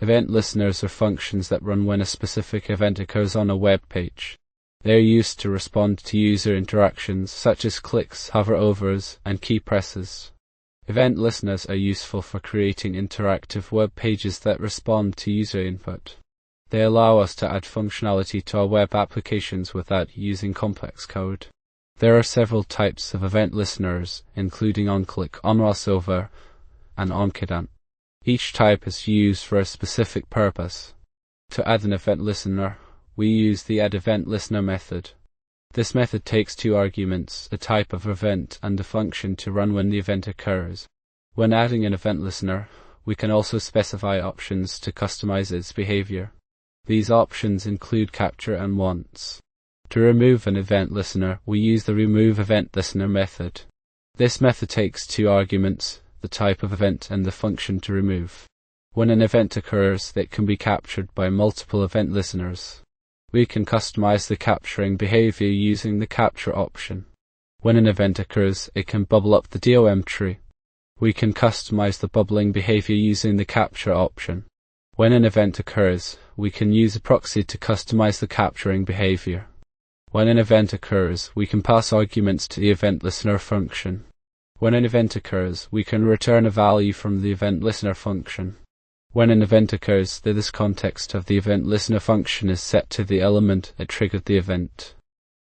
Event listeners are functions that run when a specific event occurs on a web page. They are used to respond to user interactions such as clicks, hover-overs, and key presses. Event listeners are useful for creating interactive web pages that respond to user input. They allow us to add functionality to our web applications without using complex code. There are several types of event listeners, including onclick, onmouseover, and onkeydown. Each type is used for a specific purpose. To add an event listener, we use the addEventListener method. This method takes two arguments, a type of event and a function to run when the event occurs. When adding an event listener, we can also specify options to customize its behavior. These options include capture and wants. To remove an event listener, we use the removeEventListener method. This method takes two arguments, the type of event and the function to remove. When an event occurs, it can be captured by multiple event listeners. We can customize the capturing behavior using the capture option. When an event occurs, it can bubble up the DOM tree. We can customize the bubbling behavior using the capture option. When an event occurs, we can use a proxy to customize the capturing behavior. When an event occurs, we can pass arguments to the event listener function. When an event occurs, we can return a value from the event listener function. When an event occurs, the context of the event listener function is set to the element that triggered the event.